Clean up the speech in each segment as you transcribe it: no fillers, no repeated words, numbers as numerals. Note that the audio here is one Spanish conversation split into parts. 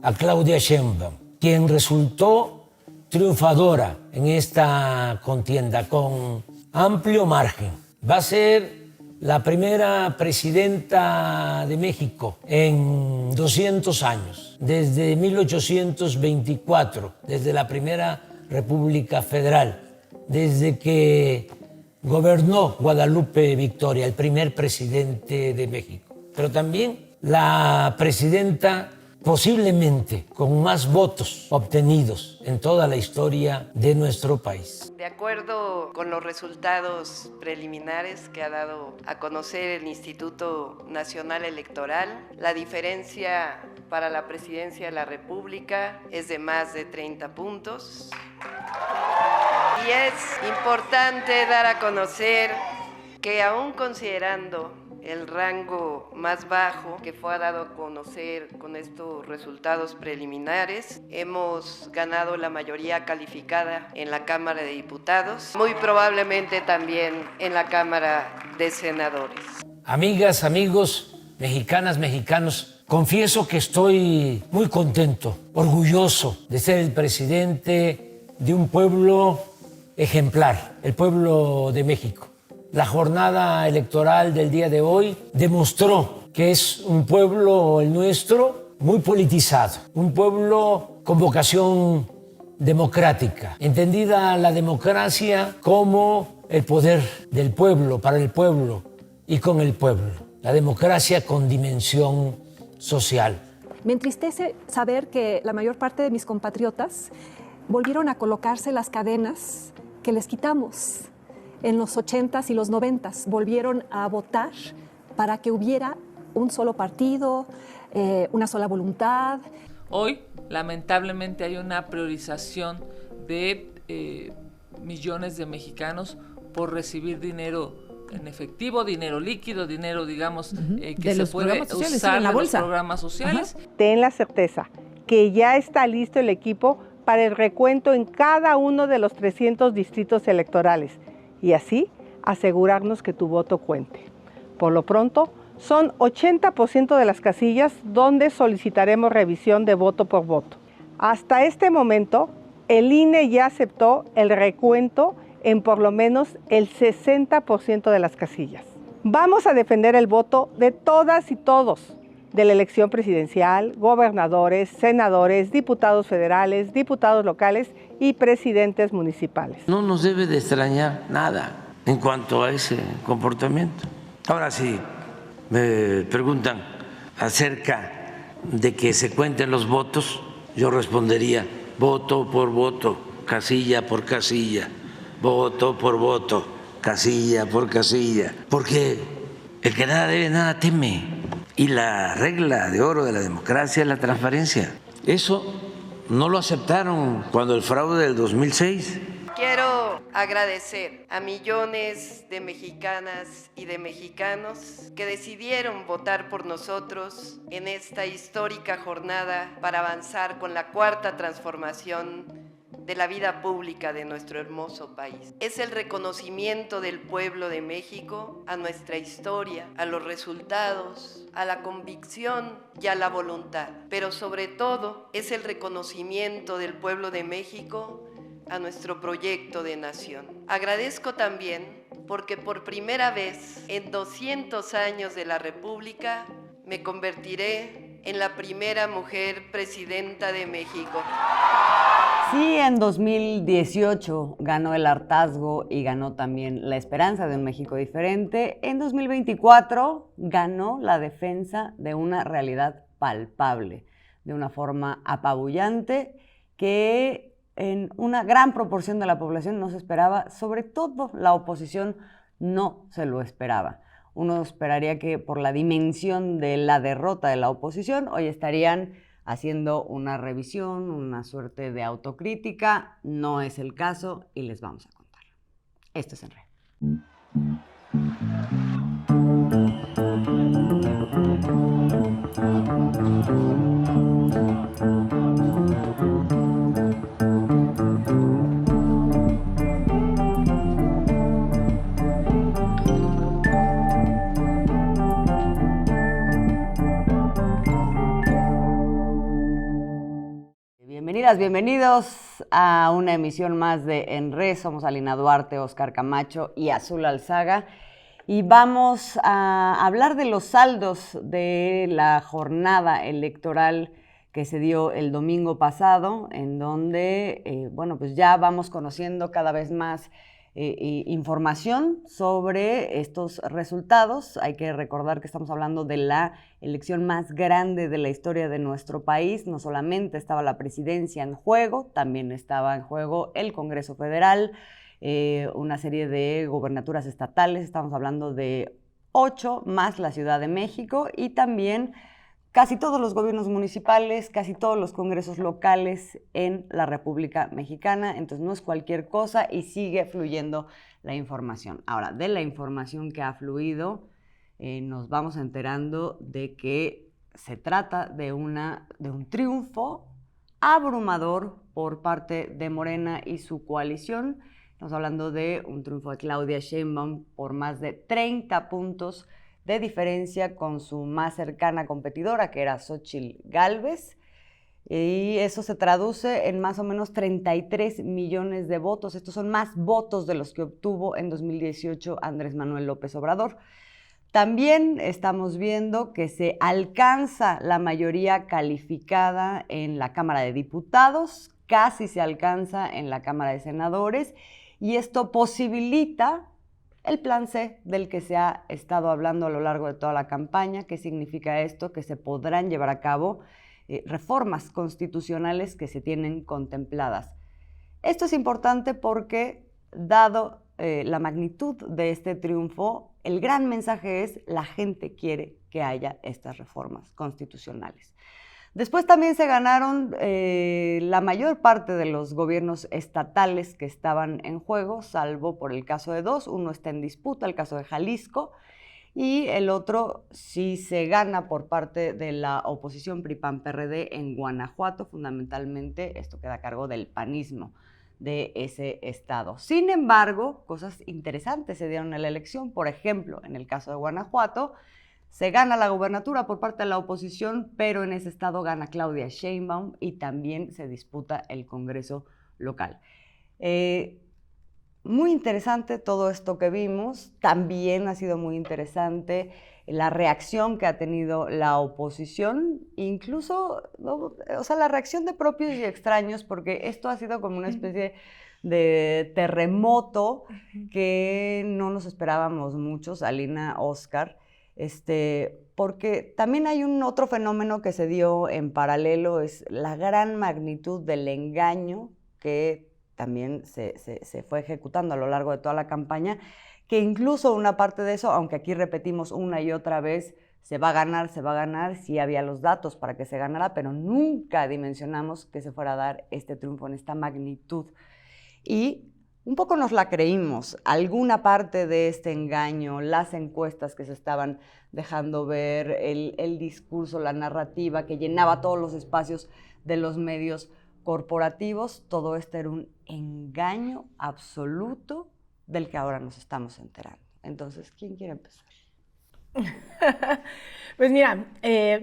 a Claudia Sheinbaum, quien resultó triunfadora en esta contienda con amplio margen. Va a ser la primera presidenta de México en 200 años, desde 1824, desde la primera República Federal, desde que gobernó Guadalupe Victoria, el primer presidente de México. Pero también la presidenta posiblemente con más votos obtenidos en toda la historia de nuestro país. De acuerdo con los resultados preliminares que ha dado a conocer el Instituto Nacional Electoral, la diferencia para la presidencia de la República es de más de 30 puntos. Y es importante dar a conocer que aún considerando el rango más bajo que fue dado a conocer con estos resultados preliminares, hemos ganado la mayoría calificada en la Cámara de Diputados, muy probablemente también en la Cámara de Senadores. Amigas, amigos, mexicanas, mexicanos, confieso que estoy muy contento, orgulloso de ser el presidente de un pueblo ejemplar, el pueblo de México. La jornada electoral del día de hoy demostró que es un pueblo, el nuestro, muy politizado, un pueblo con vocación democrática, entendida la democracia como el poder del pueblo, para el pueblo y con el pueblo, la democracia con dimensión social. Me entristece saber que la mayor parte de mis compatriotas volvieron a colocarse las cadenas que les quitamos. En los 80s y los 90s volvieron a votar para que hubiera un solo partido, una sola voluntad. Hoy, lamentablemente, hay una priorización de millones de mexicanos por recibir dinero en efectivo, dinero líquido, dinero, digamos, que se puede usar en los programas sociales. Ten la certeza que ya está listo el equipo para el recuento en cada uno de los 300 distritos electorales y así asegurarnos que tu voto cuente. Por lo pronto, son 80% de las casillas donde solicitaremos revisión de voto por voto. Hasta este momento, el INE ya aceptó el recuento en por lo menos el 60% de las casillas. Vamos a defender el voto de todas y todos, de la elección presidencial, gobernadores, senadores, diputados federales, diputados locales y presidentes municipales. No nos debe de extrañar nada en cuanto a ese comportamiento. Ahora sí, me preguntan acerca de que se cuenten los votos, yo respondería voto por voto, casilla por casilla, voto por voto, casilla por casilla, porque el que nada debe, nada teme. Y la regla de oro de la democracia es la transparencia. Eso no lo aceptaron cuando el fraude del 2006. Quiero agradecer a millones de mexicanas y de mexicanos que decidieron votar por nosotros en esta histórica jornada para avanzar con la cuarta transformación de la vida pública de nuestro hermoso país. Es el reconocimiento del pueblo de México a nuestra historia, a los resultados, a la convicción y a la voluntad. Pero sobre todo es el reconocimiento del pueblo de México a nuestro proyecto de nación. Agradezco también porque por primera vez en 200 años de la República me convertiré en la primera mujer presidenta de México. Sí, en 2018 ganó el hartazgo y ganó también la esperanza de un México diferente. En 2024 ganó la defensa de una realidad palpable, de una forma apabullante que en una gran proporción de la población no se esperaba, sobre todo la oposición no se lo esperaba. Uno esperaría que por la dimensión de la derrota de la oposición hoy estarían haciendo una revisión, una suerte de autocrítica. No es el caso y les vamos a contar. Esto es En Red. Bienvenidas, bienvenidos a una emisión más de En Red. Somos Alina Duarte, Óscar Camacho y Azul Alzaga. Y vamos a hablar de los saldos de la jornada electoral que se dio el domingo pasado, en donde, pues ya vamos conociendo cada vez más información sobre estos resultados. Hay que recordar que estamos hablando de la elección más grande de la historia de nuestro país. No solamente estaba la presidencia en juego, también estaba en juego el Congreso Federal, una serie de gobernaturas estatales. Estamos hablando de 8 más la Ciudad de México y también casi todos los gobiernos municipales, casi todos los congresos locales en la República Mexicana. Entonces no es cualquier cosa y sigue fluyendo la información. Ahora, de la información que ha fluido, nos vamos enterando de que se trata de un triunfo abrumador por parte de Morena y su coalición. Estamos hablando de un triunfo de Claudia Sheinbaum por más de 30 puntos de diferencia con su más cercana competidora, que era Xóchitl Gálvez, y eso se traduce en más o menos 33 millones de votos. Estos son más votos de los que obtuvo en 2018 Andrés Manuel López Obrador. También estamos viendo que se alcanza la mayoría calificada en la Cámara de Diputados, casi se alcanza en la Cámara de Senadores, y esto posibilita el plan C del que se ha estado hablando a lo largo de toda la campaña. ¿Qué significa esto? Que se podrán llevar a cabo reformas constitucionales que se tienen contempladas. Esto es importante porque, dado la magnitud de este triunfo, el gran mensaje es: la gente quiere que haya estas reformas constitucionales. Después también se ganaron la mayor parte de los gobiernos estatales que estaban en juego, salvo por el caso de 2. Uno está en disputa, el caso de Jalisco, y el otro sí se gana por parte de la oposición PRI-PAN-PRD en Guanajuato. Fundamentalmente esto queda a cargo del panismo de ese estado. Sin embargo, cosas interesantes se dieron en la elección. Por ejemplo, en el caso de Guanajuato, se gana la gubernatura por parte de la oposición, pero en ese estado gana Claudia Sheinbaum y también se disputa el Congreso local. Muy interesante todo esto que vimos. También ha sido muy interesante la reacción que ha tenido la oposición, incluso, ¿no? La reacción de propios y extraños, porque esto ha sido como una especie de terremoto que no nos esperábamos muchos, Alina, Óscar. Porque también hay un otro fenómeno que se dio en paralelo, es la gran magnitud del engaño que también se fue ejecutando a lo largo de toda la campaña, que incluso una parte de eso, aunque aquí repetimos una y otra vez, se va a ganar, sí había los datos para que se ganara, pero nunca dimensionamos que se fuera a dar este triunfo en esta magnitud. Y un poco nos la creímos, alguna parte de este engaño, las encuestas que se estaban dejando ver, el discurso, la narrativa que llenaba todos los espacios de los medios corporativos, todo esto era un engaño absoluto del que ahora nos estamos enterando. Entonces, ¿quién quiere empezar? Pues mira,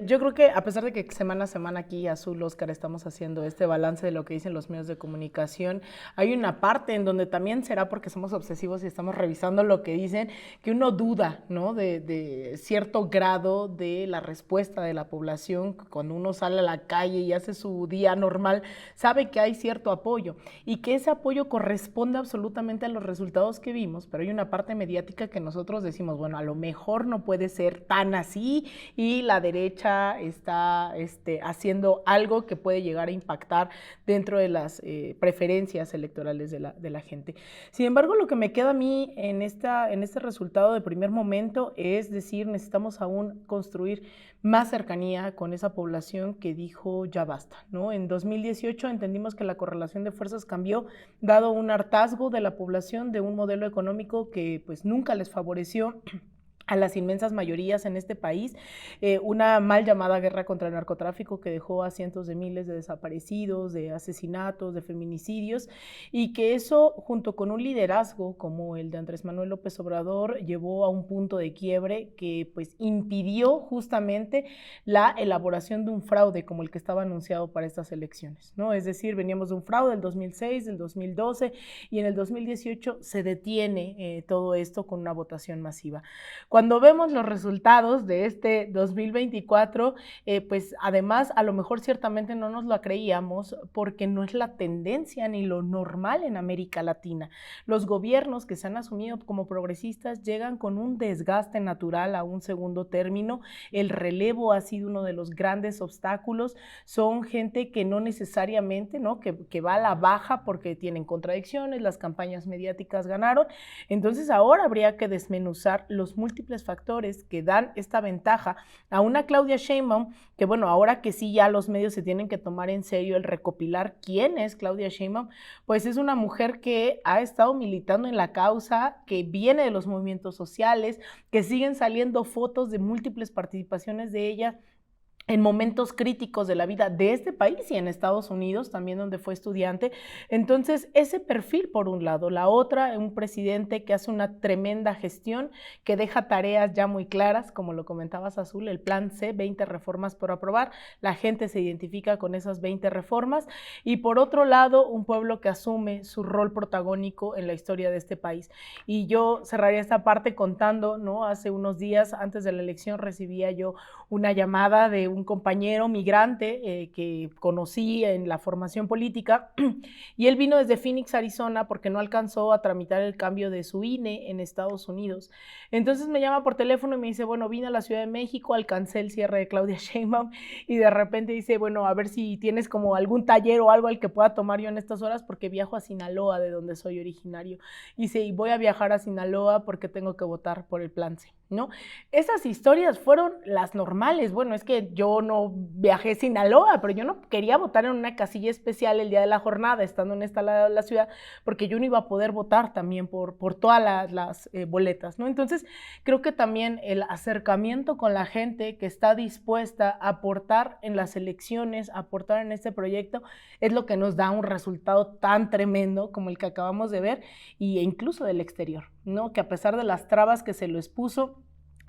yo creo que a pesar de que semana a semana aquí, Azul, Óscar, estamos haciendo este balance de lo que dicen los medios de comunicación, hay una parte en donde también será porque somos obsesivos y estamos revisando lo que dicen, que uno duda, ¿no?, de cierto grado de la respuesta de la población. Cuando uno sale a la calle y hace su día normal, sabe que hay cierto apoyo y que ese apoyo corresponde absolutamente a los resultados que vimos, pero hay una parte mediática que nosotros decimos, bueno, a lo mejor no puede ser tan así, y la derecha está haciendo algo que puede llegar a impactar dentro de las preferencias electorales de la gente. Sin embargo, lo que me queda a mí en este resultado de primer momento es decir, necesitamos aún construir más cercanía con esa población que dijo ya basta, ¿no? En 2018 entendimos que la correlación de fuerzas cambió, dado un hartazgo de la población de un modelo económico que pues nunca les favoreció a las inmensas mayorías en este país, una mal llamada guerra contra el narcotráfico que dejó a cientos de miles de desaparecidos, de asesinatos, de feminicidios, y que eso, junto con un liderazgo como el de Andrés Manuel López Obrador, llevó a un punto de quiebre que pues impidió justamente la elaboración de un fraude como el que estaba anunciado para estas elecciones, ¿no? Es decir, veníamos de un fraude del 2006, del 2012, y en el 2018 se detiene todo esto con una votación masiva. Cuando vemos los resultados de este 2024, pues además a lo mejor ciertamente no nos lo creíamos porque no es la tendencia ni lo normal en América Latina. Los gobiernos que se han asumido como progresistas llegan con un desgaste natural a un segundo término. El relevo ha sido uno de los grandes obstáculos. Son gente que no necesariamente, ¿no? que va a la baja porque tienen contradicciones, las campañas mediáticas ganaron. Entonces ahora habría que desmenuzar los múltiples factores que dan esta ventaja a una Claudia Sheinbaum, que bueno, ahora que sí ya los medios se tienen que tomar en serio el recopilar quién es Claudia Sheinbaum, pues es una mujer que ha estado militando en la causa, que viene de los movimientos sociales, que siguen saliendo fotos de múltiples participaciones de ella en momentos críticos de la vida de este país y en Estados Unidos, también donde fue estudiante. Entonces, ese perfil por un lado. La otra, un presidente que hace una tremenda gestión, que deja tareas ya muy claras, como lo comentabas, Azul, el plan C, 20 reformas por aprobar. La gente se identifica con esas 20 reformas. Y por otro lado, un pueblo que asume su rol protagónico en la historia de este país. Y yo cerraría esta parte contando, ¿no? Hace unos días, antes de la elección, recibía yo una llamada de un compañero migrante que conocí en la formación política, y él vino desde Phoenix, Arizona, porque no alcanzó a tramitar el cambio de su INE en Estados Unidos. Entonces me llama por teléfono y me dice, bueno, vine a la Ciudad de México, alcancé el cierre de Claudia Sheinbaum, y de repente dice, bueno, a ver si tienes como algún taller o algo al que pueda tomar yo en estas horas, porque viajo a Sinaloa, de donde soy originario. Y dice, y voy a viajar a Sinaloa porque tengo que votar por el plan C, ¿no? Esas historias fueron las normales. Bueno, es que yo no viajé a Sinaloa, pero yo no quería votar en una casilla especial el día de la jornada, estando en esta lado de la ciudad, porque yo no iba a poder votar también por todas las boletas, ¿no? Entonces, creo que también el acercamiento con la gente que está dispuesta a aportar en las elecciones, a aportar en este proyecto, es lo que nos da un resultado tan tremendo como el que acabamos de ver, e incluso del exterior, ¿no? Que a pesar de las trabas que se les puso,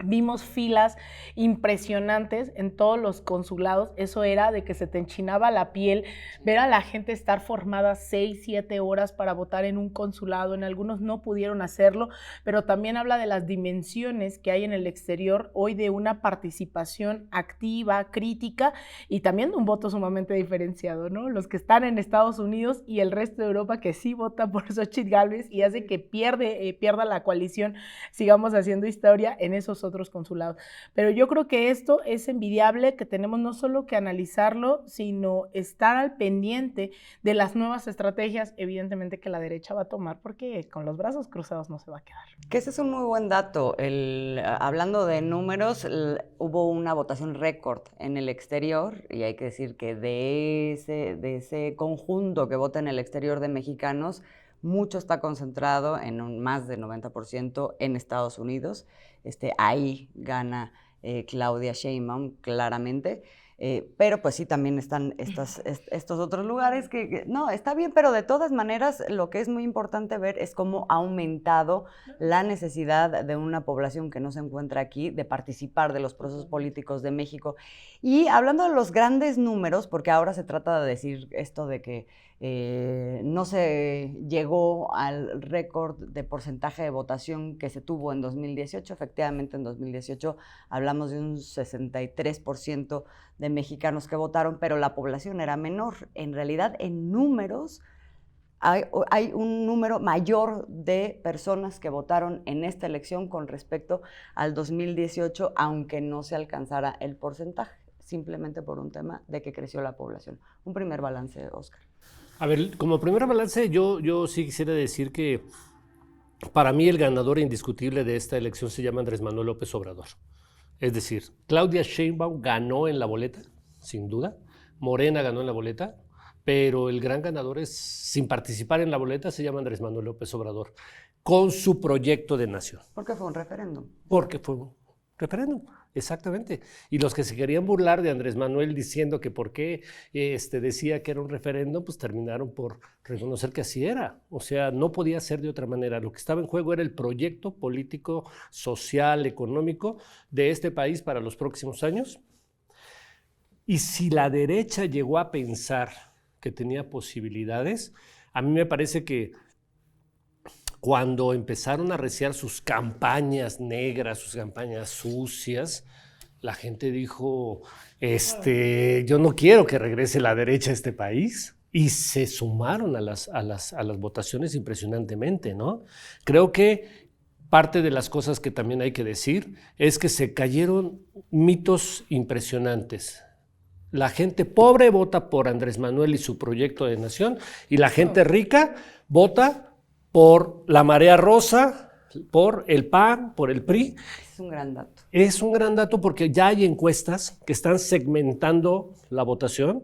vimos filas impresionantes en todos los consulados. Eso era de que se te enchinaba la piel ver a la gente estar formada 6, 7 horas para votar en un consulado. En algunos no pudieron hacerlo, pero también habla de las dimensiones que hay en el exterior hoy de una participación activa, crítica, y también de un voto sumamente diferenciado, ¿no? Los que están en Estados Unidos y el resto de Europa que sí vota por Xóchitl Gálvez y hace que pierda la coalición. Sigamos haciendo historia en esos otros consulados. Pero yo creo que esto es envidiable, que tenemos no solo que analizarlo, sino estar al pendiente de las nuevas estrategias, evidentemente, que la derecha va a tomar, porque con los brazos cruzados no se va a quedar. Que ese es un muy buen dato. Hablando de números, hubo una votación récord en el exterior, y hay que decir que de ese conjunto que vota en el exterior de mexicanos, mucho está concentrado en un más del 90% en Estados Unidos. Ahí gana Claudia Sheinbaum claramente. Pero pues sí, también están estos otros lugares que no, está bien, pero de todas maneras lo que es muy importante ver es cómo ha aumentado la necesidad de una población que no se encuentra aquí de participar de los procesos políticos de México. Y hablando de los grandes números, porque ahora se trata de decir esto de que no se llegó al récord de porcentaje de votación que se tuvo en 2018. Efectivamente, en 2018 hablamos de un 63% de mexicanos que votaron, pero la población era menor. En realidad, en números, hay un número mayor de personas que votaron en esta elección con respecto al 2018, aunque no se alcanzara el porcentaje, simplemente por un tema de que creció la población. Un primer balance, Oscar. A ver, como primer balance, yo sí quisiera decir que para mí el ganador indiscutible de esta elección se llama Andrés Manuel López Obrador. Es decir, Claudia Sheinbaum ganó en la boleta, sin duda. Morena ganó en la boleta, pero el gran ganador sin participar en la boleta, se llama Andrés Manuel López Obrador. con su proyecto de nación. Porque fue un referéndum. Porque fue un referéndum, exactamente. Y los que se querían burlar de Andrés Manuel diciendo que por qué decía que era un referéndum, pues terminaron por reconocer que así era. O sea, no podía ser de otra manera. Lo que estaba en juego era el proyecto político, social, económico de este país para los próximos años. Y si la derecha llegó a pensar que tenía posibilidades, a mí me parece que cuando empezaron a arreciar sus campañas negras, sus campañas sucias, la gente dijo, yo no quiero que regrese la derecha a este país. Y se sumaron a las votaciones impresionantemente, ¿no? Creo que parte de las cosas que también hay que decir es que se cayeron mitos impresionantes. La gente pobre vota por Andrés Manuel y su proyecto de nación, y la gente rica vota por la marea rosa, por el PAN, por el PRI. Es un gran dato. Es un gran dato porque ya hay encuestas que están segmentando la votación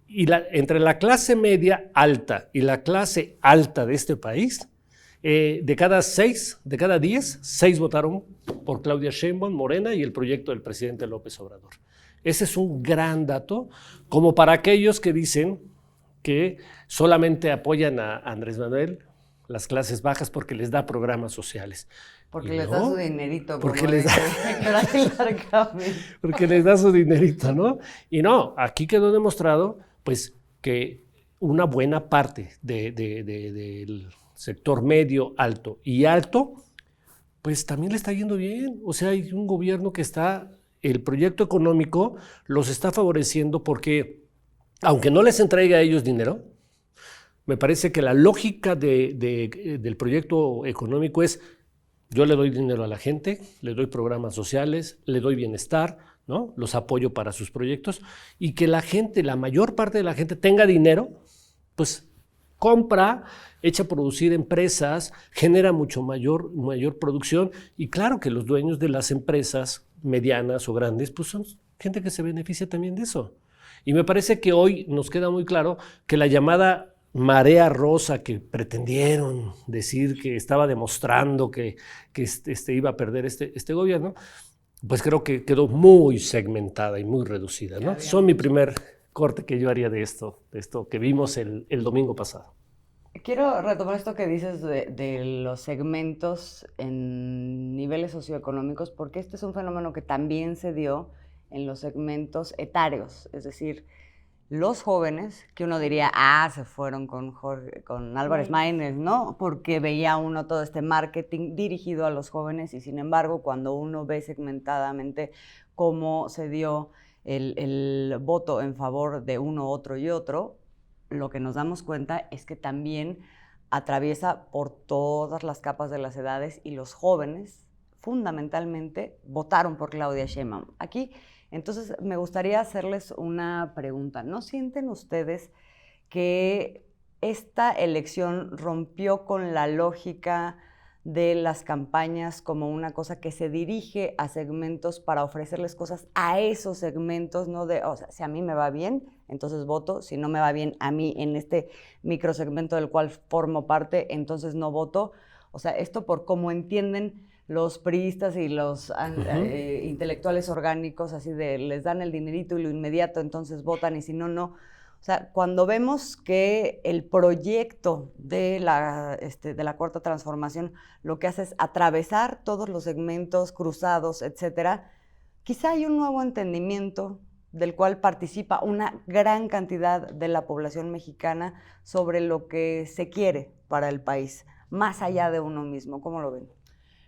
y entre la clase media alta y la clase alta de este país, de cada 10, 6 votaron por Claudia Sheinbaum, Morena y el proyecto del presidente López Obrador. Ese es un gran dato, como para aquellos que dicen que solamente apoyan a Andrés Manuel, las clases bajas, porque les da programas sociales. Porque les da su dinerito. Porque les da su dinerito, ¿no? Y no, aquí quedó demostrado, pues, que una buena parte del sector medio, alto y alto, pues también le está yendo bien. O sea, hay un gobierno que el proyecto económico los está favoreciendo porque, aunque no les entregue a ellos dinero, me parece que la lógica del proyecto económico es, yo le doy dinero a la gente, le doy programas sociales, le doy bienestar, ¿no? Los apoyo para sus proyectos, y que la gente, la mayor parte de la gente tenga dinero, pues compra, echa a producir empresas, genera mucho mayor producción, y claro que los dueños de las empresas medianas o grandes, pues son gente que se beneficia también de eso. Y me parece que hoy nos queda muy claro que la llamada marea rosa que pretendieron decir que estaba demostrando que iba a perder este gobierno, pues creo que quedó muy segmentada y muy reducida, ¿no? Son mi primer corte que yo haría de esto que vimos el domingo pasado. Quiero retomar esto que dices de los segmentos en niveles socioeconómicos, porque este es un fenómeno que también se dio en los segmentos etarios, es decir, los jóvenes, que uno diría, se fueron con Álvarez Maínez, ¿no? Porque veía uno todo este marketing dirigido a los jóvenes, y sin embargo, cuando uno ve segmentadamente cómo se dio el voto en favor de uno, otro y otro, lo que nos damos cuenta es que también atraviesa por todas las capas de las edades, y los jóvenes fundamentalmente votaron por Claudia Sheinbaum. Aquí, entonces, me gustaría hacerles una pregunta. ¿No sienten ustedes que esta elección rompió con la lógica de las campañas como una cosa que se dirige a segmentos para ofrecerles cosas a esos segmentos, no de, o sea, si a mí me va bien, entonces voto, si no me va bien a mí en este microsegmento del cual formo parte, entonces no voto? O sea, esto por cómo entienden los priistas y los intelectuales orgánicos, así de les dan el dinerito y lo inmediato, entonces votan, y si no, no. O sea, cuando vemos que el proyecto de la Cuarta Transformación lo que hace es atravesar todos los segmentos cruzados, etcétera, quizá hay un nuevo entendimiento del cual participa una gran cantidad de la población mexicana sobre lo que se quiere para el país, más allá de uno mismo. ¿Cómo lo ven?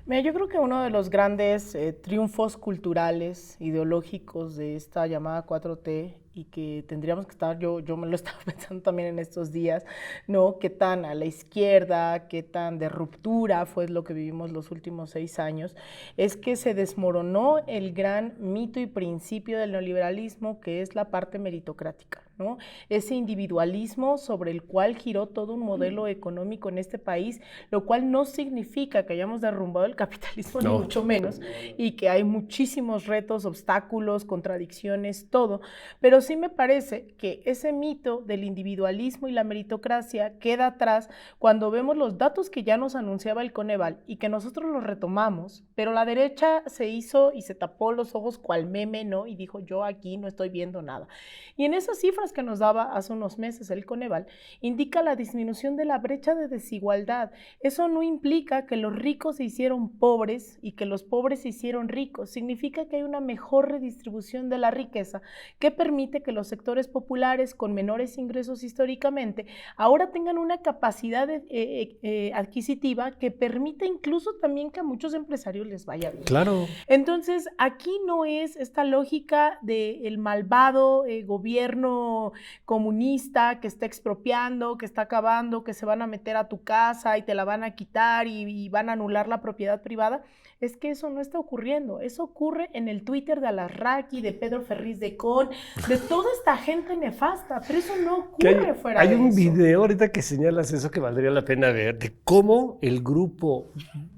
Mira, yo creo que uno de los grandes triunfos culturales, ideológicos de esta llamada 4T, y que tendríamos que estar, yo me lo estaba pensando también en estos días, ¿no? Qué tan a la izquierda, qué tan de ruptura fue lo que vivimos los últimos 6 años, es que se desmoronó el gran mito y principio del neoliberalismo, que es la parte meritocrática. ¿no? Ese individualismo sobre el cual giró todo un modelo económico en este país, lo cual no significa que hayamos derrumbado el capitalismo, ni mucho menos, y que hay muchísimos retos, obstáculos, contradicciones, todo, pero sí me parece que ese mito del individualismo y la meritocracia queda atrás cuando vemos los datos que ya nos anunciaba el Coneval y que nosotros los retomamos, pero la derecha se hizo y se tapó los ojos cual meme, ¿no? Y dijo, yo aquí no estoy viendo nada. Y en esas cifras que nos daba hace unos meses el Coneval, indica la disminución de la brecha de desigualdad. Eso no implica que los ricos se hicieron pobres y que los pobres se hicieron ricos. Significa que hay una mejor redistribución de la riqueza que permite que los sectores populares con menores ingresos históricamente ahora tengan una capacidad adquisitiva que permite incluso también que a muchos empresarios les vaya bien. Claro. Entonces, aquí no es esta lógica del malvado gobierno comunista que está expropiando, que está acabando, que se van a meter a tu casa y te la van a quitar y van a anular la propiedad privada. Es que eso no está ocurriendo. Eso ocurre en el Twitter de Alarraqui, de Pedro Ferriz de Con, de toda esta gente nefasta, pero eso no ocurre fuera de eso. Hay un video ahorita que señalas eso que valdría la pena ver, de cómo el grupo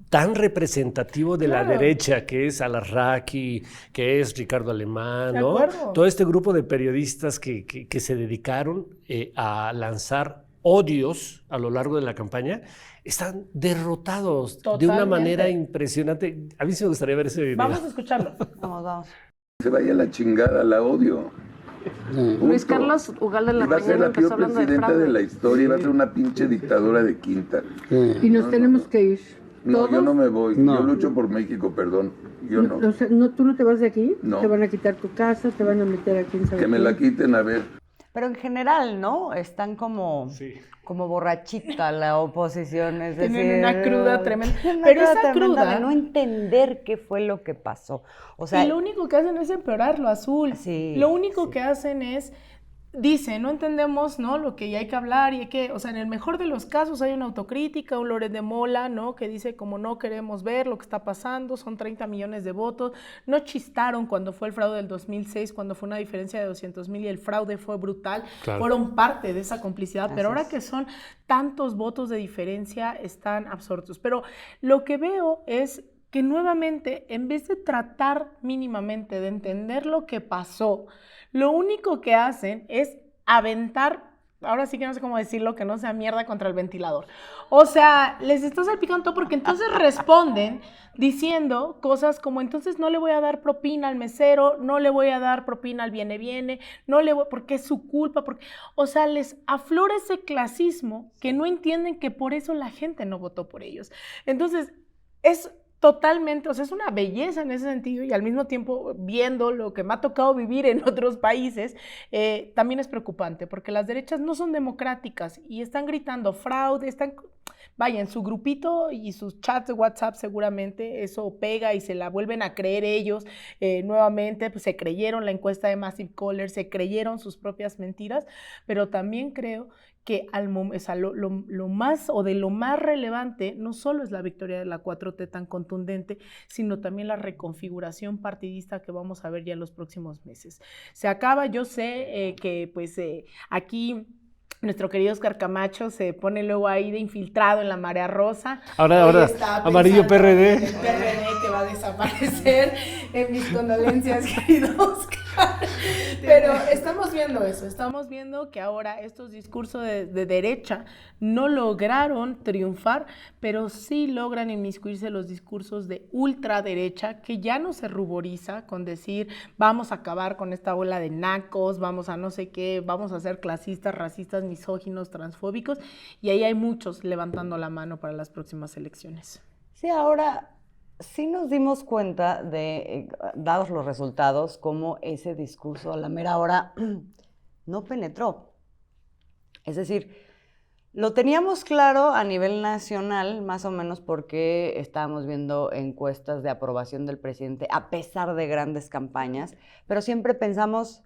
tan representativo de la derecha, que es Alarraqui, que es Ricardo Alemán, ¿no? Todo este grupo de periodistas que se dedicaron a lanzar odios a lo largo de la campaña, están derrotados de una manera impresionante. A mí sí me gustaría ver ese video. Vamos a escucharlo. Vamos. Se vaya a la chingada, la odio. Luis Carlos Ugalde en la mañana empezó hablando de fraude. Va a ser la peor presidenta de la historia, va a ser una pinche dictadura de quinta. Y nos tenemos que ir. No, ¿todos? yo no me voy. Yo lucho por México, perdón. Yo no. O sea, ¿tú no te vas de aquí? No. Te van a quitar tu casa, te van a meter aquí en San Que me la quiten, a ver. Pero en general, ¿no? Están como borrachita la oposición, es decir... Tienen una cruda tremenda. Pero esa cruda... de no entender qué fue lo que pasó. O sea, y lo único que hacen es empeorarlo, Azul. Sí, lo único que hacen es... Dice, no entendemos, ¿no? Lo que ya hay que hablar y hay que, o sea, en el mejor de los casos hay una autocrítica, un Loret de Mola, ¿no? Que dice como no queremos ver lo que está pasando, son 30 millones de votos, no chistaron cuando fue el fraude del 2006, cuando fue una diferencia de 200,000 y el fraude fue brutal, fueron parte de esa complicidad, pero ahora que son tantos votos de diferencia están absortos. Pero lo que veo es que nuevamente, en vez de tratar mínimamente de entender lo que pasó, lo único que hacen es aventar, ahora sí que no sé cómo decirlo, que no sea mierda contra el ventilador. O sea, les está salpicando todo porque entonces responden diciendo cosas como entonces no le voy a dar propina al mesero, no le voy a dar propina al viene, no le voy, porque es su culpa, porque, o sea, les aflora ese clasismo que no entienden que por eso la gente no votó por ellos. Entonces, es totalmente, o sea, es una belleza en ese sentido y al mismo tiempo viendo lo que me ha tocado vivir en otros países, también es preocupante porque las derechas no son democráticas y están gritando fraude, vaya, en su grupito y sus chats de WhatsApp seguramente eso pega y se la vuelven a creer ellos nuevamente, pues se creyeron la encuesta de Massive Caller, se creyeron sus propias mentiras, pero también creo que lo más o de lo más relevante no solo es la victoria de la 4T tan contundente, sino también la reconfiguración partidista que vamos a ver ya en los próximos meses. Se acaba, yo sé que pues aquí nuestro querido Oscar Camacho se pone luego ahí de infiltrado en la marea rosa. Ahora amarillo PRD. El PRD que va a desaparecer. Mis condolencias, querido Oscar. Pero estamos viendo eso, estamos viendo que ahora estos discursos de derecha no lograron triunfar, pero sí logran inmiscuirse los discursos de ultraderecha, que ya no se ruboriza con decir vamos a acabar con esta bola de nacos, vamos a no sé qué, vamos a ser clasistas, racistas, misóginos, transfóbicos, y ahí hay muchos levantando la mano para las próximas elecciones. Sí, ahora sí nos dimos cuenta de, dados los resultados, cómo ese discurso a la mera hora no penetró. Es decir, lo teníamos claro a nivel nacional, más o menos porque estábamos viendo encuestas de aprobación del presidente, a pesar de grandes campañas, pero siempre pensamos,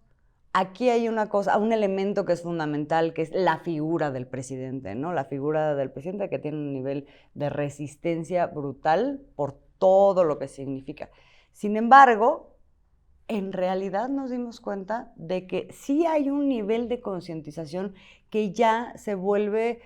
aquí hay una cosa, un elemento que es fundamental, que es la figura del presidente, ¿no? La figura del presidente que tiene un nivel de resistencia brutal por todo lo que significa. Sin embargo, en realidad nos dimos cuenta de que sí hay un nivel de concientización que ya se vuelve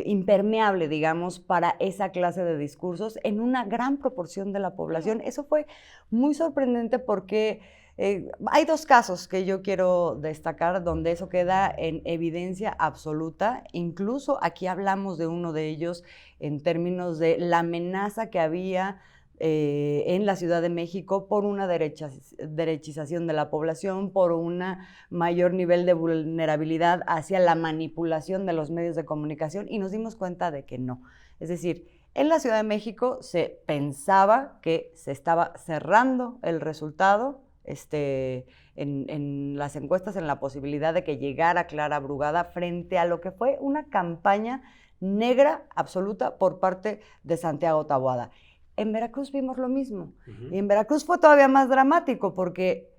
impermeable, digamos, para esa clase de discursos en una gran proporción de la población. Eso fue muy sorprendente porque hay dos casos que yo quiero destacar donde eso queda en evidencia absoluta. Incluso aquí hablamos de uno de ellos en términos de la amenaza que había en la Ciudad de México por una derechización de la población, por un mayor nivel de vulnerabilidad hacia la manipulación de los medios de comunicación, y nos dimos cuenta de que no. Es decir, en la Ciudad de México se pensaba que se estaba cerrando el resultado en las encuestas, en la posibilidad de que llegara Clara Brugada frente a lo que fue una campaña negra absoluta por parte de Santiago Taboada. En Veracruz vimos lo mismo. Y en Veracruz fue todavía más dramático porque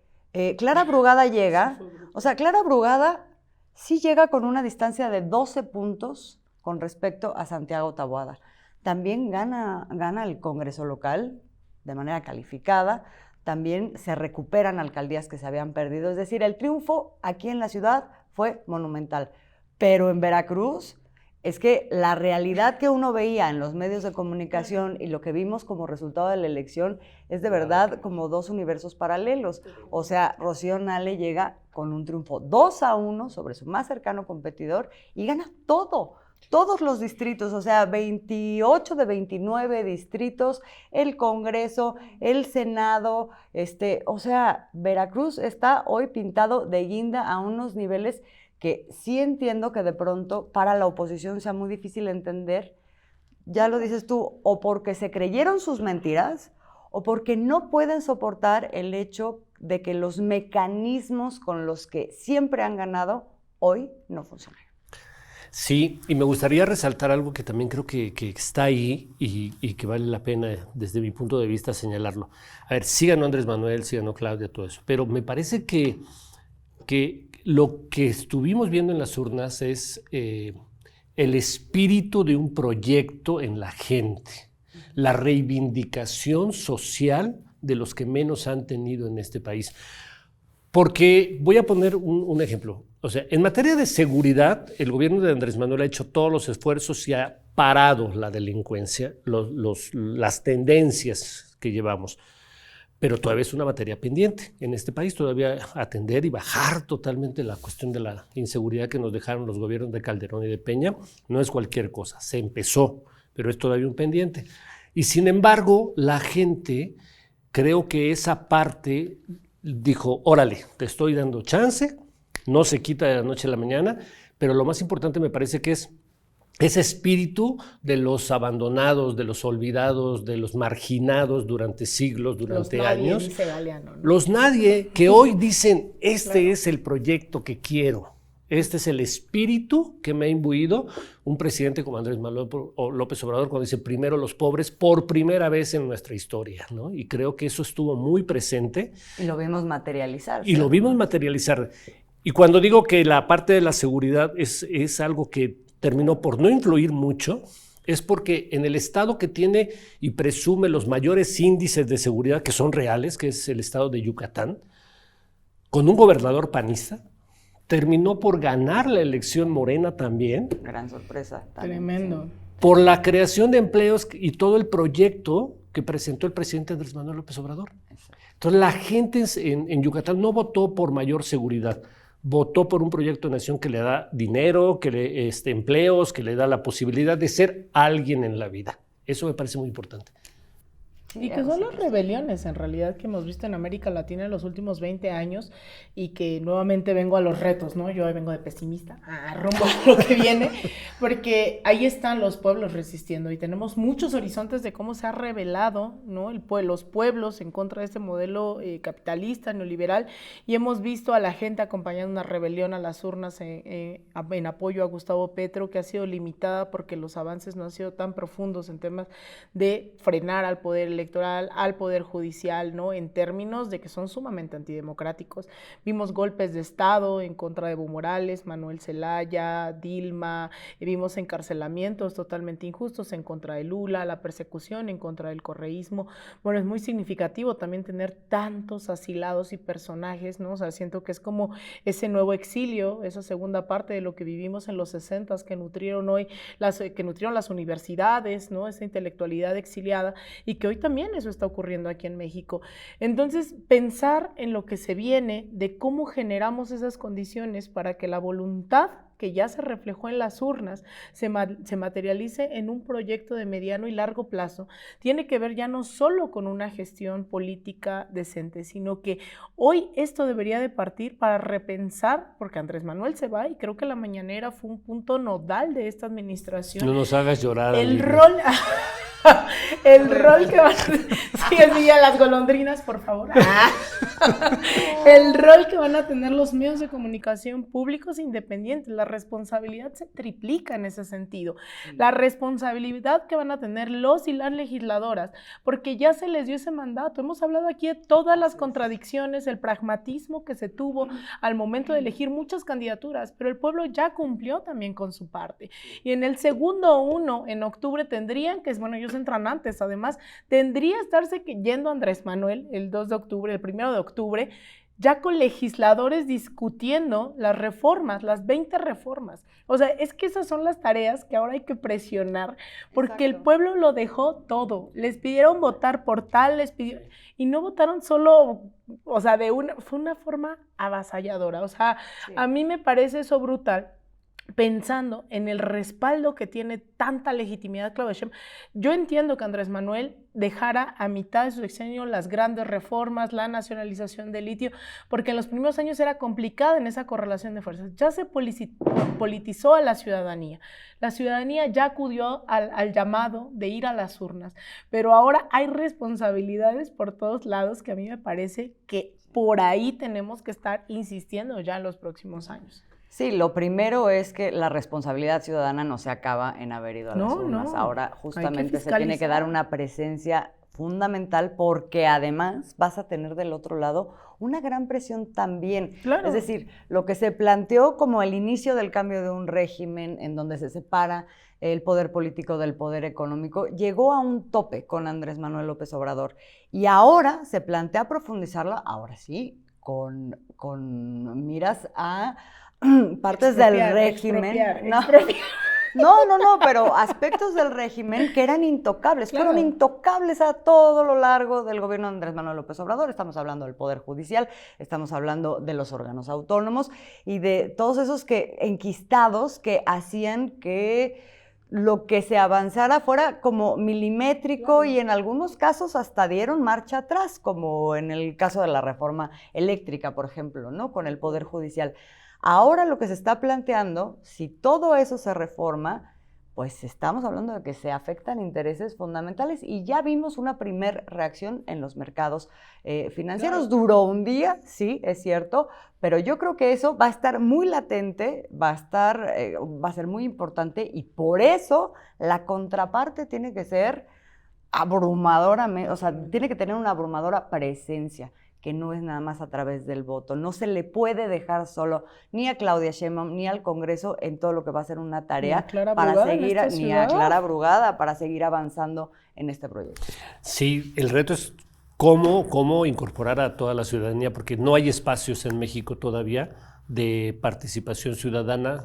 Clara Brugada llega, o sea, Clara Brugada sí llega con una distancia de 12 puntos con respecto a Santiago Taboada. También gana el Congreso local de manera calificada, también se recuperan alcaldías que se habían perdido. Es decir, el triunfo aquí en la ciudad fue monumental. Pero en Veracruz es que la realidad que uno veía en los medios de comunicación y lo que vimos como resultado de la elección es de verdad como dos universos paralelos. O sea, Rocío Nale llega con un triunfo 2-1 sobre su más cercano competidor y gana todos los distritos, o sea, 28 de 29 distritos, el Congreso, el Senado, o sea, Veracruz está hoy pintado de guinda a unos niveles que sí entiendo que de pronto para la oposición sea muy difícil entender, ya lo dices tú, o porque se creyeron sus mentiras, o porque no pueden soportar el hecho de que los mecanismos con los que siempre han ganado hoy no funcionan. Sí, y me gustaría resaltar algo que también creo que está ahí y que vale la pena desde mi punto de vista señalarlo. A ver, sí ganó Andrés Manuel, sí ganó Claudia, todo eso, pero me parece que lo que estuvimos viendo en las urnas es el espíritu de un proyecto en la gente, la reivindicación social de los que menos han tenido en este país. Porque voy a poner un ejemplo. O sea, en materia de seguridad, el gobierno de Andrés Manuel ha hecho todos los esfuerzos y ha parado la delincuencia, las tendencias que llevamos. Pero todavía es una materia pendiente en este país, todavía atender y bajar totalmente la cuestión de la inseguridad que nos dejaron los gobiernos de Calderón y de Peña. No es cualquier cosa, se empezó, pero es todavía un pendiente. Y sin embargo, la gente, creo que esa parte dijo, órale, te estoy dando chance, no se quita de la noche a la mañana, pero lo más importante me parece que es ese espíritu de los abandonados, de los olvidados, de los marginados durante siglos, durante años. Dice Galeano, ¿no? Los nadie que hoy dicen, este es el proyecto que quiero, este es el espíritu que me ha imbuido un presidente como Andrés Manuel López Obrador cuando dice primero los pobres por primera vez en nuestra historia, ¿no? Y creo que eso estuvo muy presente. Y lo vimos materializar. Y lo vimos materializar. Y cuando digo que la parte de la seguridad es algo que terminó por no influir mucho, es porque en el estado que tiene y presume los mayores índices de seguridad que son reales, que es el estado de Yucatán, con un gobernador panista, terminó por ganar la elección Morena también. Gran sorpresa. También, tremendo. sí. Por la creación de empleos y todo el proyecto que presentó el presidente Andrés Manuel López Obrador. Entonces la gente en Yucatán no votó por mayor seguridad, votó por un proyecto de nación que le da dinero, que le empleos, que le da la posibilidad de ser alguien en la vida. Eso me parece muy importante. Y que son las rebeliones en realidad que hemos visto en América Latina en los últimos 20 años y que nuevamente vengo a los retos, ¿no? Yo vengo de pesimista, rumbo a lo que viene, porque ahí están los pueblos resistiendo y tenemos muchos horizontes de cómo se ha rebelado, ¿no? Los pueblos en contra de este modelo capitalista, neoliberal, y hemos visto a la gente acompañando una rebelión a las urnas en apoyo a Gustavo Petro, que ha sido limitada porque los avances no han sido tan profundos en temas de frenar al poder electoral, al Poder Judicial, ¿no? En términos de que son sumamente antidemocráticos. Vimos golpes de Estado en contra de Evo Morales, Manuel Zelaya, Dilma, vimos encarcelamientos totalmente injustos en contra de Lula, la persecución en contra del correísmo. Bueno, es muy significativo también tener tantos asilados y personajes, ¿no? O sea, siento que es como ese nuevo exilio, esa segunda parte de lo que vivimos en los 60s que nutrieron hoy, que nutrieron las universidades, ¿no? Esa intelectualidad exiliada, y que hoy también eso está ocurriendo aquí en México. Entonces, pensar en lo que se viene, de cómo generamos esas condiciones para que la voluntad que ya se reflejó en las urnas, se materialice en un proyecto de mediano y largo plazo, tiene que ver ya no solo con una gestión política decente, sino que hoy esto debería de partir para repensar, porque Andrés Manuel se va y creo que la mañanera fue un punto nodal de esta administración. No nos hagas llorar. El rol que van a sí, a las golondrinas, por favor. El rol que van a tener los medios de comunicación públicos independientes, la responsabilidad se triplica en ese sentido. La responsabilidad que van a tener los y las legisladoras, porque ya se les dio ese mandato. Hemos hablado aquí de todas las contradicciones, el pragmatismo que se tuvo al momento de elegir muchas candidaturas, pero el pueblo ya cumplió también con su parte. Y en el segundo uno, en octubre, tendrían que, bueno, ellos entran antes, además, tendría estarse yendo Andrés Manuel el 2 de octubre, el 1 de octubre, ya con legisladores discutiendo las reformas, las 20 reformas. O sea, es que esas son las tareas que ahora hay que presionar, porque el pueblo lo dejó todo. Les pidieron votar por tal, y no votaron solo, o sea, fue una forma avasalladora. O sea, a mí me parece eso brutal, pensando en el respaldo que tiene tanta legitimidad Claudia Sheinbaum. Yo entiendo que Andrés Manuel dejara a mitad de su sexenio las grandes reformas, la nacionalización del litio, porque en los primeros años era complicada en esa correlación de fuerzas. Ya se politizó a la ciudadanía. La ciudadanía ya acudió al llamado de ir a las urnas, pero ahora hay responsabilidades por todos lados que a mí me parece que por ahí tenemos que estar insistiendo ya en los próximos años. Sí, lo primero es que la responsabilidad ciudadana no se acaba en haber ido a las urnas. Ahora justamente se tiene que dar una presencia fundamental, porque además vas a tener del otro lado una gran presión también. Claro. Es decir, lo que se planteó como el inicio del cambio de un régimen en donde se separa el poder político del poder económico, llegó a un tope con Andrés Manuel López Obrador. Y ahora se plantea profundizarla, ahora sí, con miras a partes del régimen. No, pero aspectos del régimen que eran intocables, fueron intocables a todo lo largo del gobierno de Andrés Manuel López Obrador. Estamos hablando del Poder Judicial, estamos hablando de los órganos autónomos y de todos esos enquistados que hacían que lo que se avanzara fuera como milimétrico, y en algunos casos hasta dieron marcha atrás, como en el caso de la reforma eléctrica, por ejemplo, ¿no? Con el Poder Judicial. Ahora lo que se está planteando, si todo eso se reforma, pues estamos hablando de que se afectan intereses fundamentales, y ya vimos una primer reacción en los mercados financieros. Claro. Duró un día, sí, es cierto, pero yo creo que eso va a estar muy latente, va a ser muy importante, y por eso la contraparte tiene que ser abrumadora, o sea, tiene que tener una abrumadora presencia, que no es nada más a través del voto. No se le puede dejar solo ni a Claudia Sheinbaum ni al Congreso en todo lo que va a ser una tarea para seguir, ni a Clara Brugada, para seguir avanzando en este proyecto. Sí, el reto es cómo incorporar a toda la ciudadanía, porque no hay espacios en México todavía de participación ciudadana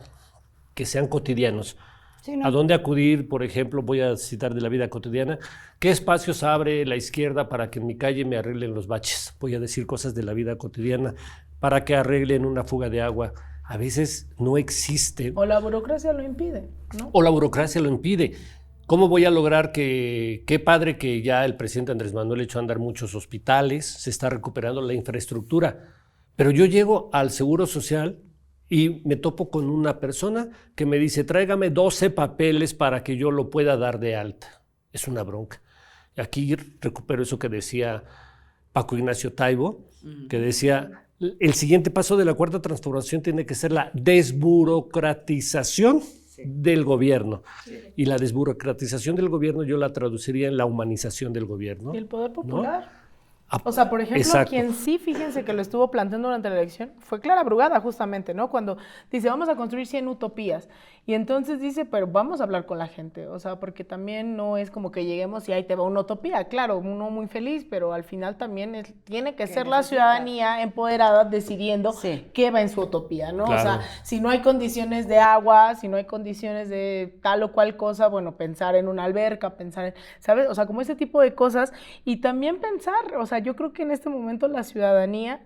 que sean cotidianos. Sí, ¿no? ¿A dónde acudir? Por ejemplo, voy a citar de la vida cotidiana. ¿Qué espacios abre la izquierda para que en mi calle me arreglen los baches? Voy a decir cosas de la vida cotidiana. Para que arreglen una fuga de agua. A veces no existe. O la burocracia lo impide, ¿no? O la burocracia lo impide. ¿Cómo voy a lograr qué padre que ya el presidente Andrés Manuel echó a andar muchos hospitales, se está recuperando la infraestructura? Pero yo llego al Seguro Social y me topo con una persona que me dice, tráigame 12 papeles para que yo lo pueda dar de alta. Es una bronca. Aquí recupero eso que decía Paco Ignacio Taibo, que decía, el siguiente paso de la cuarta transformación tiene que ser la desburocratización del gobierno. Y la desburocratización del gobierno yo la traduciría en la humanización del gobierno. Y el poder popular. ¿No? O sea, por ejemplo, Exacto. quien sí, fíjense que lo estuvo planteando durante la elección, fue Clara Brugada, justamente, ¿no? Cuando dice, vamos a construir 100 utopías. Y entonces dice, pero vamos a hablar con la gente. O sea, porque también no es como que lleguemos y ahí te va una utopía. Claro, uno muy feliz, pero al final también tiene que ser la ciudadanía empoderada decidiendo qué va en su utopía, ¿no? Claro. O sea, si no hay condiciones de agua, si no hay condiciones de tal o cual cosa, bueno, pensar en una alberca, pensar en, ¿sabes? O sea, como ese tipo de cosas. Y también pensar, o sea, yo creo que en este momento la ciudadanía,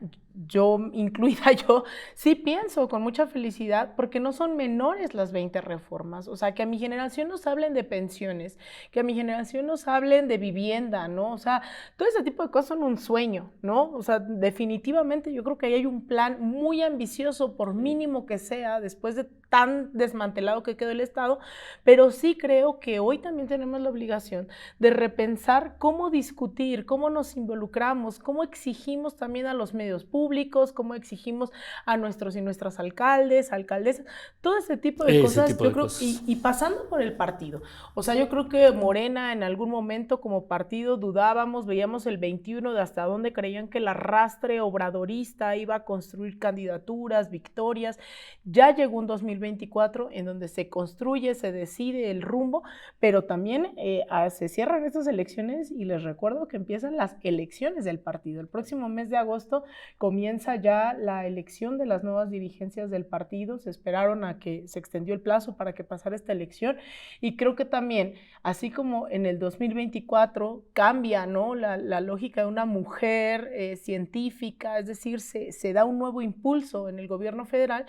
incluida yo, sí pienso con mucha felicidad porque no son menores las 20 reformas. O sea, que a mi generación nos hablen de pensiones, que a mi generación nos hablen de vivienda, ¿no? O sea, todo ese tipo de cosas son un sueño, ¿no? O sea, definitivamente yo creo que ahí hay un plan muy ambicioso, por mínimo que sea, después de tan desmantelado que quedó el Estado, pero sí creo que hoy también tenemos la obligación de repensar cómo discutir, cómo nos involucramos, cómo exigimos también a los medios públicos, cómo exigimos a nuestros y nuestras alcaldes, alcaldesas, todo ese tipo de cosas, yo creo, y pasando por el partido. O sea, yo creo que Morena en algún momento como partido dudábamos, veíamos el 21 de hasta dónde creían que el arrastre obradorista iba a construir candidaturas, victorias. Ya llegó un 2024 en donde se construye, se decide el rumbo, pero también se cierran estas elecciones y les recuerdo que empiezan las elecciones del partido. El próximo mes de agosto comienza ya la elección de las nuevas dirigencias del partido. Se esperaron a que se extendió el plazo para que pasara esta elección y creo que también, así como en el 2024 cambia, ¿no?, la lógica de una mujer científica, es decir, se da un nuevo impulso en el gobierno federal.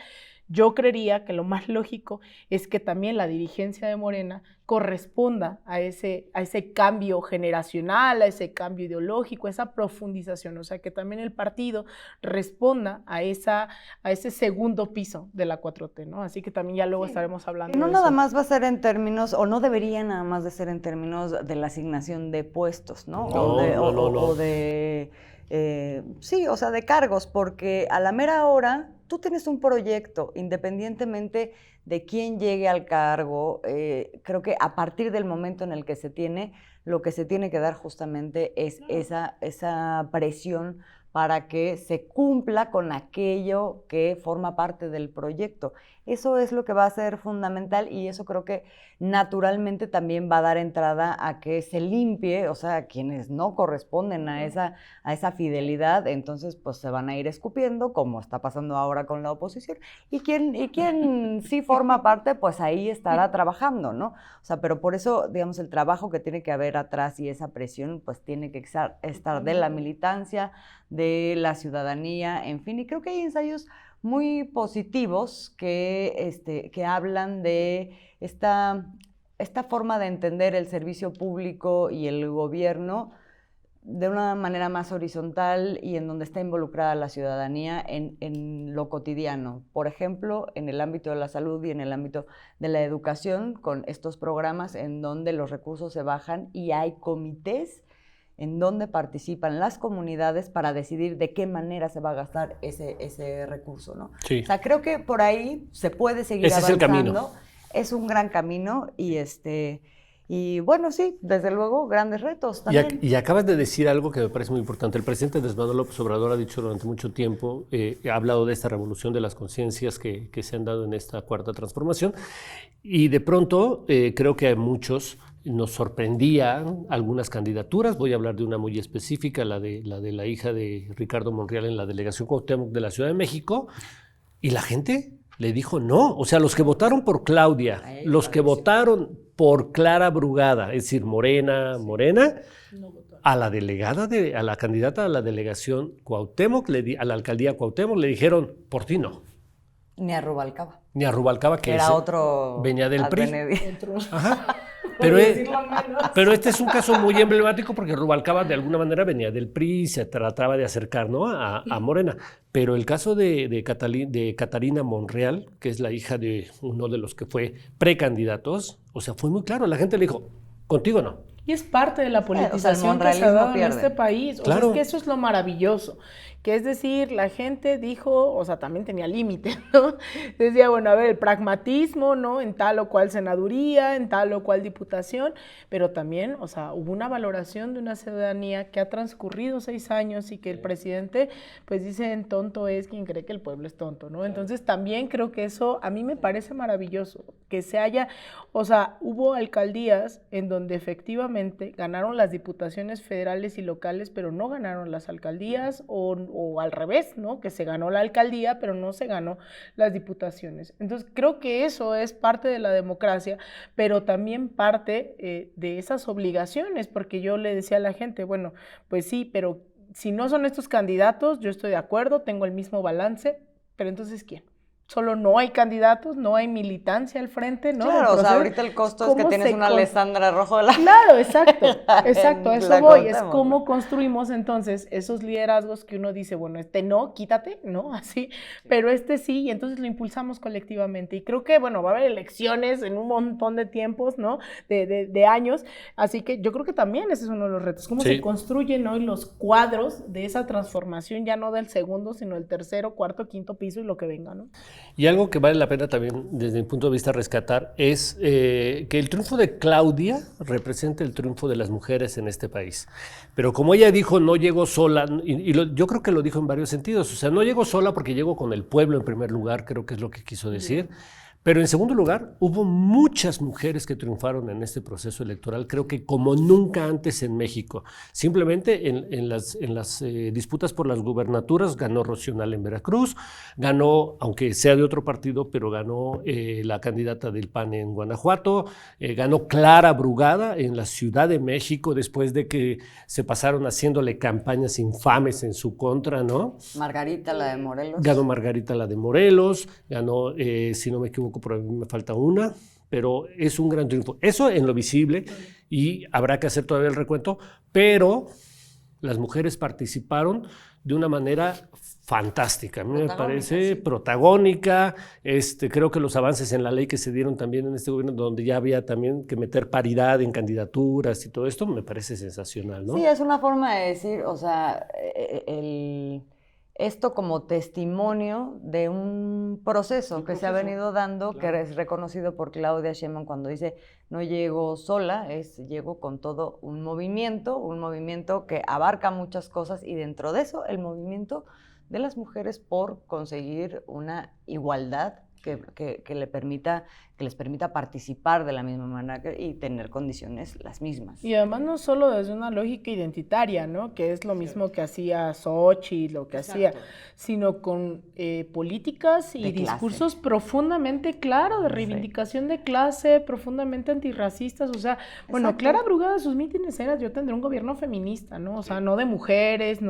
Yo creería que lo más lógico es que también la dirigencia de Morena corresponda a ese cambio generacional, a ese cambio ideológico, a esa profundización, o sea, que también el partido responda a ese segundo piso de la 4T, ¿no? Así que también ya luego estaremos hablando no de nada eso. más va a ser en términos, o no debería nada más de ser en términos de la asignación de puestos, ¿no? No. Sí, o sea, de cargos, porque a la mera hora tú tienes un proyecto, independientemente de quién llegue al cargo. Creo que a partir del momento en el que se tiene, lo que se tiene que dar justamente es esa presión para que se cumpla con aquello que forma parte del proyecto. Eso es lo que va a ser fundamental y eso creo que naturalmente también va a dar entrada a que se limpie, o sea, quienes no corresponden a esa fidelidad, entonces pues se van a ir escupiendo, como está pasando ahora con la oposición, y quien sí forma parte, pues ahí estará trabajando, ¿no? O sea, pero por eso, digamos, el trabajo que tiene que haber atrás y esa presión, pues tiene que estar de la militancia, de la ciudadanía, en fin, y creo que hay ensayos muy positivos que hablan de esta forma de entender el servicio público y el gobierno de una manera más horizontal y en donde está involucrada la ciudadanía en lo cotidiano. Por ejemplo, en el ámbito de la salud y en el ámbito de la educación, con estos programas en donde los recursos se bajan y hay comités en donde participan las comunidades para decidir de qué manera se va a gastar ese recurso, ¿no? Sí. O sea, creo que por ahí se puede seguir Ese avanzando. es el camino. Es un gran camino y bueno, sí, desde luego, grandes retos también. Y acabas de decir algo que me parece muy importante. El presidente Andrés Manuel López Obrador ha dicho durante mucho tiempo, ha hablado de esta revolución de las conciencias que se han dado en esta cuarta transformación, y de pronto creo que a muchos nos sorprendían algunas candidaturas. Voy a hablar de una muy específica, la de la hija de Ricardo Monreal en la delegación Cuauhtémoc de la Ciudad de México, y la gente le dijo no. O sea, los que votaron por Claudia, los que votaron por Clara Brugada, es decir, Morena, a la delegada, a la candidata a la delegación Cuauhtémoc, a la alcaldía Cuauhtémoc, le dijeron, por ti no. Ni a Rubalcaba. Ni a Rubalcaba, que era otro venía del PRI. Ajá. Pero este es un caso muy emblemático porque Rubalcaba de alguna manera venía del PRI y se trataba de acercar, ¿no?, a Morena. Pero el caso de Catarina Monreal, que es la hija de uno de los que fue precandidatos, o sea, fue muy claro. La gente le dijo, contigo no. Y es parte de la politización que se ha dado en este país. O sea, es que eso es lo maravilloso, que es decir, la gente dijo, o sea, también tenía límite, ¿no? Decía, bueno, a ver, el pragmatismo, ¿no? En tal o cual senaduría, en tal o cual diputación, pero también, o sea, hubo una valoración de una ciudadanía que ha transcurrido 6 años y que el presidente, pues dicen, tonto es quien cree que el pueblo es tonto, ¿no? Entonces también creo que eso a mí me parece maravilloso, que se haya, o sea, hubo alcaldías en donde efectivamente ganaron las diputaciones federales y locales, pero no ganaron las alcaldías, o al revés, ¿no? Que se ganó la alcaldía, pero no se ganó las diputaciones. Entonces creo que eso es parte de la democracia, pero también parte de esas obligaciones, porque yo le decía a la gente, bueno, pues sí, pero si no son estos candidatos, yo estoy de acuerdo, tengo el mismo balance, pero entonces ¿quién? Solo no hay candidatos, no hay militancia al frente, ¿no? Claro, o sea, ahorita el costo es que tienes una Alessandra Rojo de la... Claro, exacto, a eso voy, es cómo construimos entonces esos liderazgos que uno dice, bueno, no, quítate, ¿no? Así, pero sí, y entonces lo impulsamos colectivamente, y creo que, bueno, va a haber elecciones en un montón de tiempos, ¿no? De años, así que yo creo que también ese es uno de los retos, cómo se construyen hoy los cuadros de esa transformación, ya no del segundo, sino del tercero, cuarto, quinto piso y lo que venga, ¿no? Y algo que vale la pena también, desde mi punto de vista, rescatar es que el triunfo de Claudia representa el triunfo de las mujeres en este país. Pero como ella dijo, no llegó sola, yo creo que lo dijo en varios sentidos, o sea, no llegó sola porque llegó con el pueblo en primer lugar, creo que es lo que quiso decir. Pero en segundo lugar, hubo muchas mujeres que triunfaron en este proceso electoral, creo que como nunca antes en México. Simplemente en las disputas por las gubernaturas ganó Rocío Nale en Veracruz, ganó, aunque sea de otro partido, pero ganó la candidata del PAN en Guanajuato, ganó Clara Brugada en la Ciudad de México después de que se pasaron haciéndole campañas infames en su contra, ¿no? Margarita, la de Morelos. Ganó Margarita, la de Morelos, ganó, si no me equivoco, por ahí me falta una, pero es un gran triunfo. Eso en lo visible, y habrá que hacer todavía el recuento, pero las mujeres participaron de una manera fantástica. A mí me parece protagónica. Creo que los avances en la ley que se dieron también en este gobierno, donde ya había también que meter paridad en candidaturas y todo esto, me parece sensacional, ¿no? Sí, es una forma de decir, o sea, esto como testimonio de un proceso que se ha venido dando, claro, que es reconocido por Claudia Sheinbaum cuando dice, no llego sola, llego con todo un movimiento que abarca muchas cosas, y dentro de eso el movimiento de las mujeres por conseguir una igualdad que les permita participar de la misma manera y tener condiciones las mismas. Y además no solo desde una lógica identitaria, ¿no? Que es lo mismo que hacía Xochitl, lo que hacía, sino con políticas y discursos profundamente claros, de reivindicación de clase, profundamente antirracistas. O sea, bueno, Clara Brugada, sus mítines eran, yo tendré un gobierno feminista, ¿no? O sea, no de mujeres,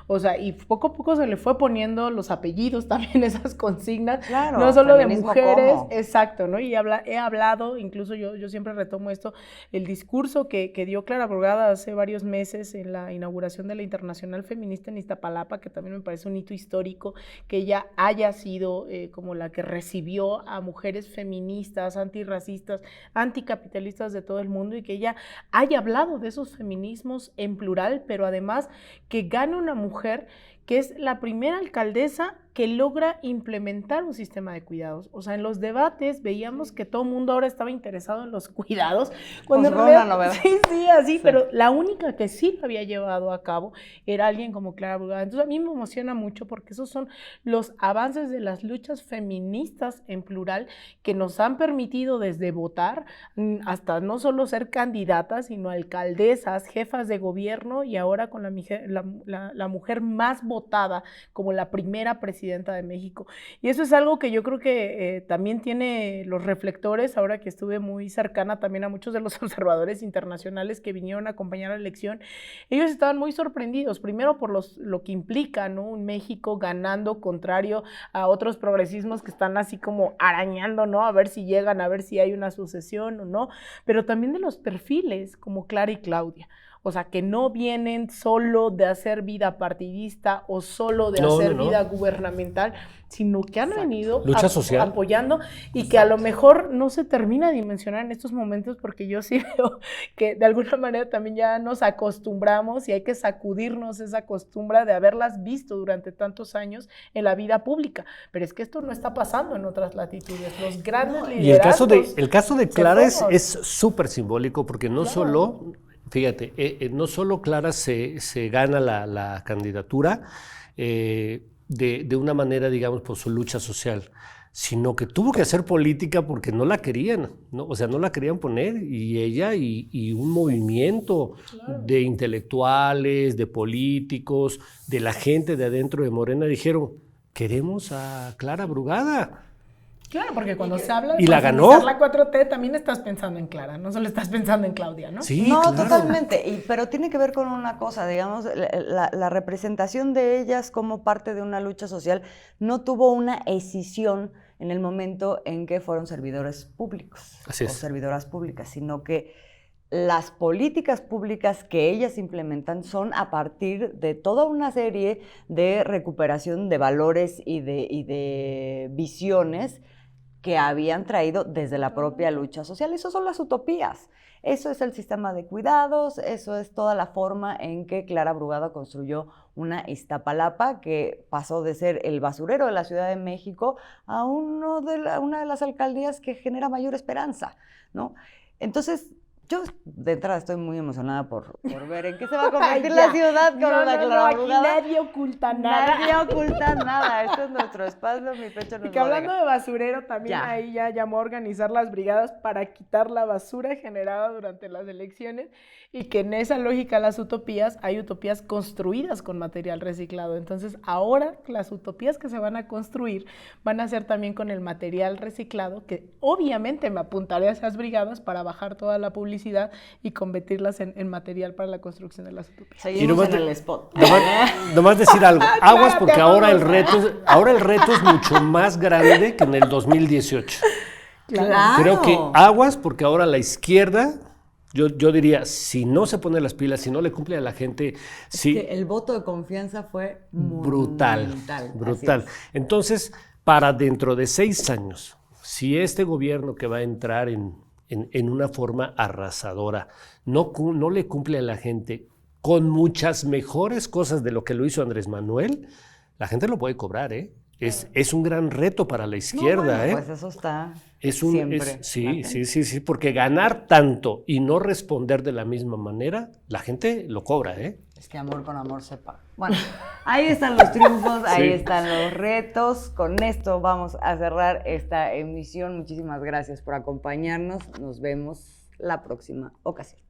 o sea, y poco a poco se le fue poniendo los apellidos también, esas consignas, claro, no solo de mujeres, ¿cómo? Exacto, ¿no? Y he hablado, incluso yo siempre retomo esto, el discurso que dio Clara Brugada hace varios meses en la inauguración de la Internacional Feminista en Iztapalapa, que también me parece un hito histórico, que ella haya sido como la que recibió a mujeres feministas, antirracistas, anticapitalistas de todo el mundo, y que ella haya hablado de esos feminismos en plural, pero además que gane una mujer que es la primera alcaldesa que logra implementar un sistema de cuidados. O sea, en los debates veíamos que todo el mundo ahora estaba interesado en los cuidados. Cuando en realidad, sí, pero la única que sí lo había llevado a cabo era alguien como Clara Brugada. Entonces a mí me emociona mucho porque esos son los avances de las luchas feministas en plural que nos han permitido desde votar hasta no solo ser candidatas, sino alcaldesas, jefas de gobierno, y ahora con la mujer más votada como la primera presidenta de México. Y eso es algo que yo creo que también tiene los reflectores, ahora que estuve muy cercana también a muchos de los observadores internacionales que vinieron a acompañar la elección. Ellos estaban muy sorprendidos, primero por lo que implica, ¿no? Un México ganando contrario a otros progresismos que están así como arañando, ¿no? A ver si llegan, a ver si hay una sucesión o no, pero también de los perfiles como Clara y Claudia. O sea, que no vienen solo de hacer vida partidista o solo de hacer vida gubernamental, sino que han venido lucha social, apoyando y que a lo mejor no se termina de dimensionar en estos momentos, porque yo sí veo que de alguna manera también ya nos acostumbramos y hay que sacudirnos esa costumbre de haberlas visto durante tantos años en la vida pública. Pero es que esto no está pasando en otras latitudes. Los grandes liderazgos... Y el caso de Clara es súper simbólico, porque no solo... Fíjate, no solo Clara se gana la candidatura de una manera, digamos, por su lucha social, sino que tuvo que hacer política porque no la querían, ¿no? O sea, no la querían poner, y ella y un movimiento de intelectuales, de políticos, de la gente de adentro de Morena dijeron, queremos a Clara Brugada. Claro, porque cuando se habla de la ganó. La 4T, también estás pensando en Clara, no solo estás pensando en Claudia, ¿no? Sí, no, claro. Totalmente, pero tiene que ver con una cosa, digamos, la representación de ellas como parte de una lucha social no tuvo una escisión en el momento en que fueron servidores públicos o servidoras públicas, sino que las políticas públicas que ellas implementan son a partir de toda una serie de recuperación de valores y de visiones que habían traído desde la propia lucha social. Eso son las utopías. Eso es el sistema de cuidados, eso es toda la forma en que Clara Brugada construyó una Iztapalapa que pasó de ser el basurero de la Ciudad de México a una de las alcaldías que genera mayor esperanza, ¿no? Entonces, yo de entrada estoy muy emocionada por ver en qué se va a convertir la ciudad con una Clara Brugada. Aquí nadie oculta nada. Nadie oculta nada. Esto es nuestro espacio, mi pecho no es Y que hablando de basurero, también ahí ya llamó a organizar las brigadas para quitar la basura generada durante las elecciones, y que en esa lógica las utopías, hay utopías construidas con material reciclado. Entonces ahora las utopías que se van a construir van a ser también con el material reciclado, que obviamente me apuntaré a esas brigadas para bajar toda la publicidad y convertirlas en material para la construcción de las utopías. Seguimos en el spot. Nomás decir algo, aguas, porque ahora el reto es mucho más grande que en el 2018. Claro. Creo que aguas, porque ahora la izquierda, yo diría, si no se pone las pilas, si no le cumple a la gente... Sí, el voto de confianza fue brutal. Entonces, para dentro de 6 años, si este gobierno que va a entrar en una forma arrasadora no le cumple a la gente con muchas mejores cosas de lo que lo hizo Andrés Manuel, la gente lo puede cobrar, ¿eh? Es un gran reto para la izquierda, Pues eso está siempre. Sí, porque ganar tanto y no responder de la misma manera, la gente lo cobra, ¿eh? Es que amor con amor se paga. Bueno, ahí están los triunfos, ahí están los retos. Con esto vamos a cerrar esta emisión. Muchísimas gracias por acompañarnos. Nos vemos la próxima ocasión.